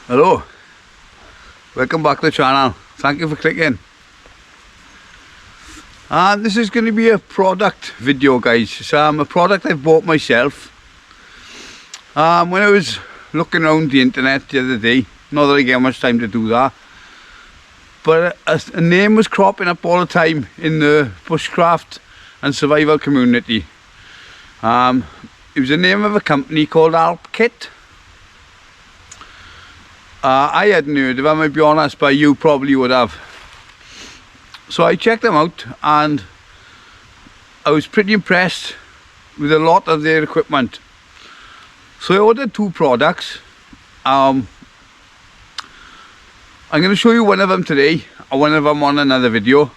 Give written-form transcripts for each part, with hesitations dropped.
Hello, welcome back to the channel. Thank you for clicking. And this is going to be a product video, guys. It's a product I've bought myself. When I was looking around the internet the other day, not that I get much time to do that, but a name was cropping up all the time in the bushcraft and survival community. It was the name of a company called Alpkit. I hadn't heard of them, I'll be honest, but you probably would have. So I checked them out and I was pretty impressed with a lot of their equipment. So I ordered two products. I'm going to show you one of them today and one of them on another video.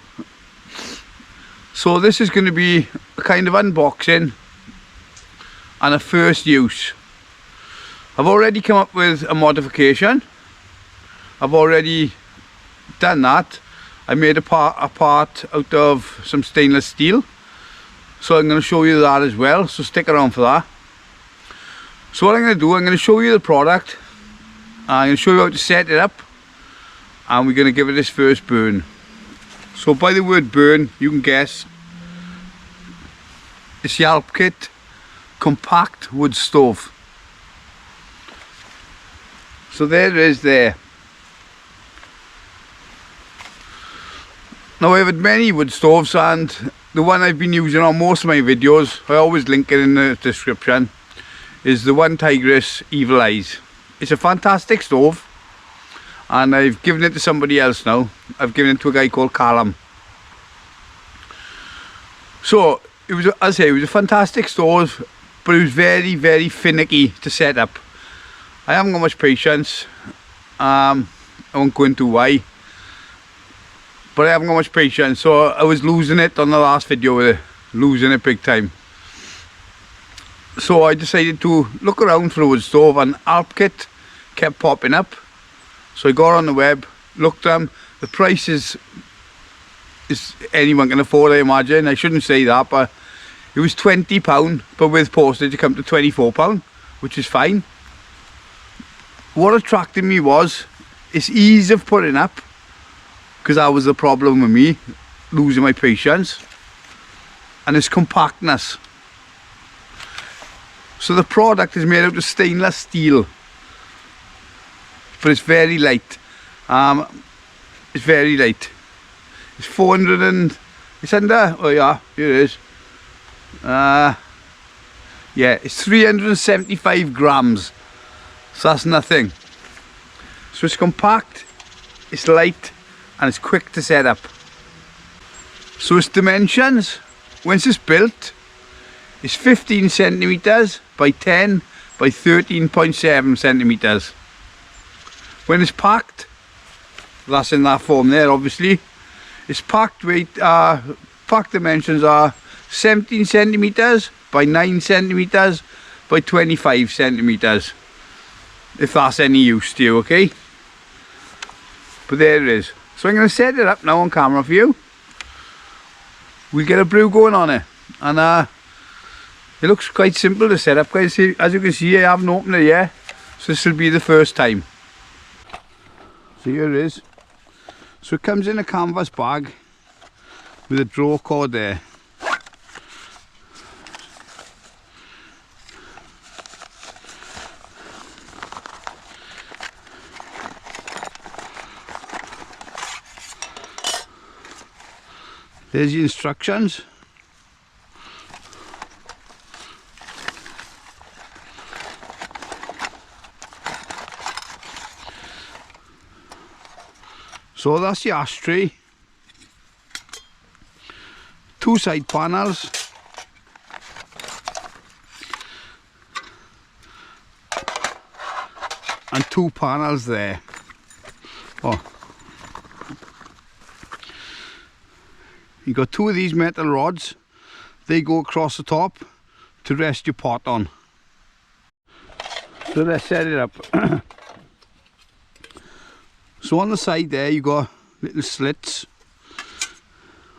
So this is going to be a kind of unboxing and a first use. I've already come up with a modification. I've already done that. I made a part out of some stainless steel. So I'm going to show you that as well. So stick around for that. So what I'm going to do, I'm going to show you the product. I'm going to show you how to set it up. And we're going to give it this first burn. So by the word burn, you can guess. It's the Alpkit compact wood stove. So there it is there. Now I've had many wood stoves, and the one I've been using on most of my videos, I always link it in the description, is the One Tigress Evil Eyes. It's a fantastic stove and I've given it to somebody else now. I've given it to a guy called Callum. So it was, as I say, it was a fantastic stove, but it was very, very finicky to set up. I haven't got much patience. I won't go into why, but I haven't got much patience. So I was losing it on the last video with it, losing it big time. So I decided to look around for a wood stove, and Alpkit kept popping up. So I got on the web, looked at them. The price is anyone can afford, I imagine. I shouldn't say that, but it was £20, but with postage it come to £24, which is fine. What attracted me was its ease of putting up, because that was the problem with me, losing my patience, and its compactness. So the product is made out of stainless steel, but it's very light. It's very light. It's 400 and it's under, oh yeah, here it is. Yeah, it's 375 grams. So that's nothing. So it's compact, it's light, and it's quick to set up. So its dimensions, once it's built, is 15 centimeters by 10 by 13.7 centimeters. When it's packed, that's in that form there obviously, its packed weight, packed dimensions are 17 centimeters by 9 centimeters by 25 centimeters. If that's any use to you, okay? But there it is. So I'm going to set it up now on camera for you. We'll get a brew going on it, and it looks quite simple to set up, guys. As you can see, I haven't opened it yet, so this will be the first time. So here it is. So it comes in a canvas bag with a draw cord there. There's the instructions. So that's the ashtray, two side panels, and two panels there. Oh, you got two of these metal rods, they go across the top to rest your pot on. So let's set it up. So on the side there you got little slits,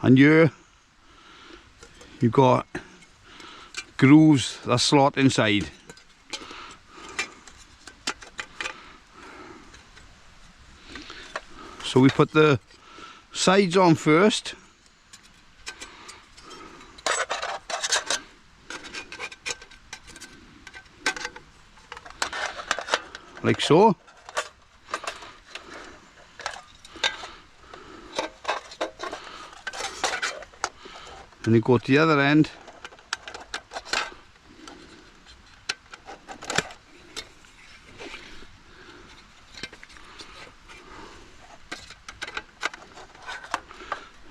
and here you've got grooves that slot inside. So we put the sides on first. Like so. And you go to the other end.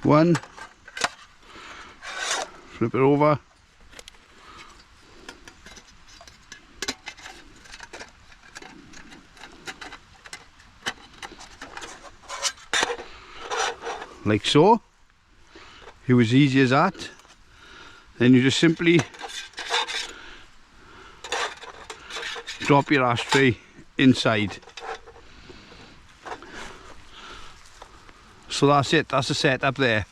One. Flip it over. Like so. It was easy as that. Then you just simply drop your ashtray inside. So that's it, that's the setup there.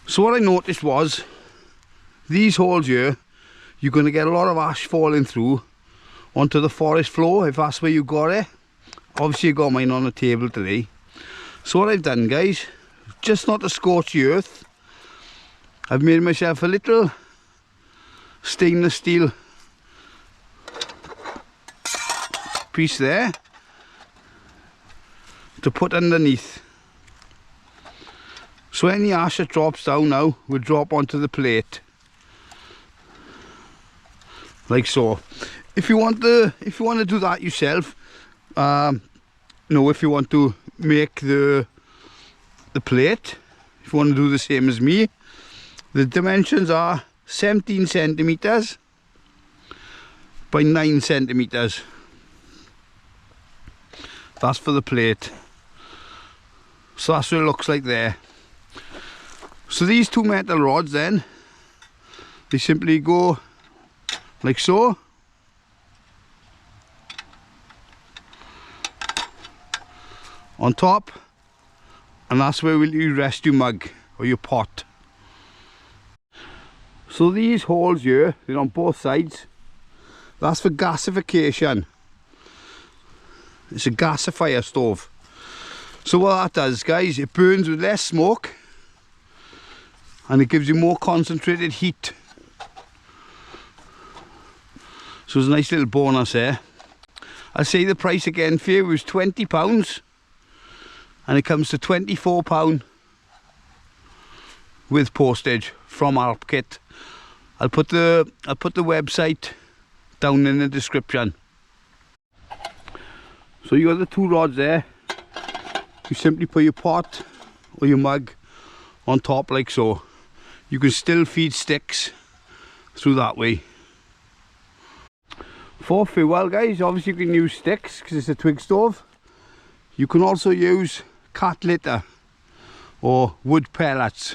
So what I noticed was, these holes here, you're going to get a lot of ash falling through onto the forest floor, if that's where you got it. Obviously I got mine on the table today. So what I've done, guys, just not to scorch the earth, I've made myself a little stainless steel piece there to put underneath. So any ash that drops down now will drop onto the plate. Like so. If you want to do that yourself, if you want to make the plate, if you want to do the same as me, the dimensions are 17 centimeters by 9 centimeters. That's for the plate. So that's what it looks like there. So these two metal rods then, they simply go like so. On top, and that's where you rest your mug or your pot. So these holes here, they're on both sides. That's for gasification. It's a gasifier stove. So what that does, guys, it burns with less smoke and it gives you more concentrated heat. So it's a nice little bonus there. I'll say the price again for you was £20 and it comes to £24 with postage from Alpkit. I'll put the website down in the description. So you got the two rods there. You simply put your pot or your mug on top like so. You can still feed sticks through that way. For fuel, guys, obviously you can use sticks because it's a twig stove. You can also use cat litter or wood pellets.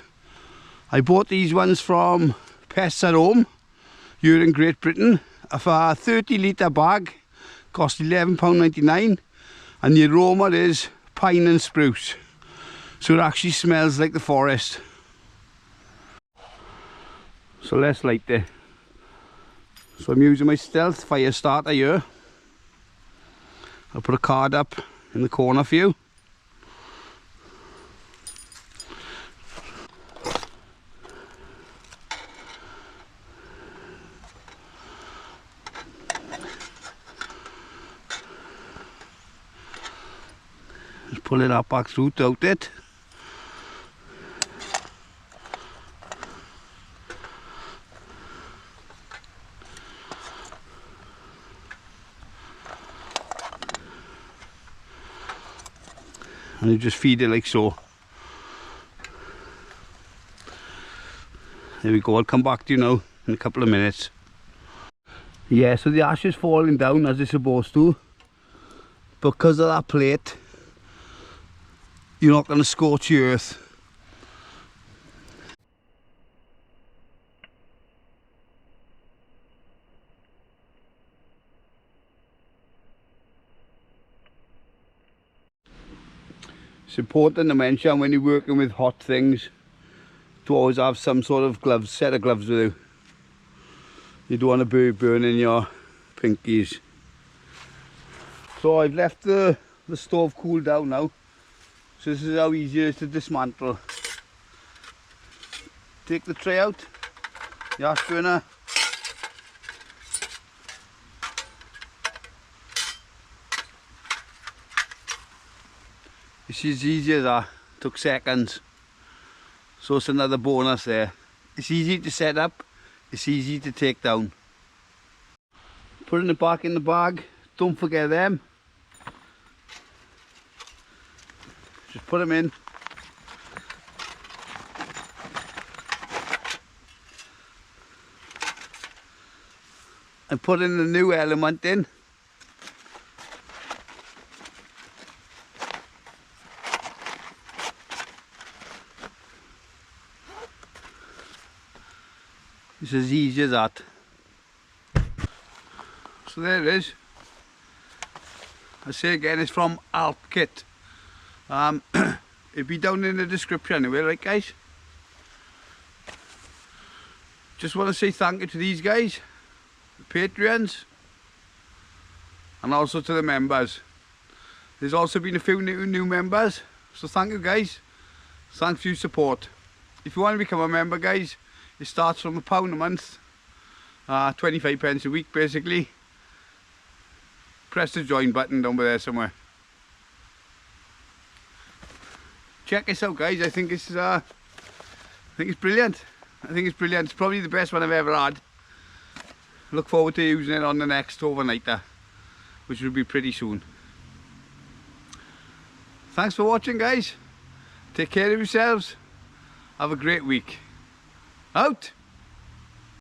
I bought these ones from Pests at Home here in Great Britain. For a 30 litre bag, cost £11.99, and the aroma is pine and spruce, so it actually smells like the forest. So let's light it. So I'm using my Stealth fire starter here. I'll put a card up in the corner for you. Just pull it up back through out it. And you just feed it like so. There we go, I'll come back to you now in a couple of minutes. Yeah, so the ash is falling down as it's supposed to. Because of that plate, you're not going to scorch the earth. It's important to mention when you're working with hot things to always have some sort of gloves, set of gloves with you. You don't want to be burning your pinkies. So I've left the the stove cooled down now. So this is how easy it is to dismantle. Take the tray out, the ash burner. It's as easy as that, took seconds. So it's another bonus there. It's easy to set up, it's easy to take down. Putting it back in the bag, don't forget them. Just put them in. And put in the new element in. It's as easy as that. So there it is. I say again, it's from Alpkit. It'll be down in the description anyway, right guys? Just want to say thank you to these guys, the Patreons, and also to the members. There's also been a few new members, so thank you guys. Thanks for your support. If you want to become a member guys, it starts from £1 a month, 25 pence a week basically. Press the join button down there somewhere. Check this out guys, I think it's brilliant. I think it's brilliant. It's probably the best one I've ever had. Look forward to using it on the next overnighter, which will be pretty soon. Thanks for watching guys. Take care of yourselves. Have a great week. Out!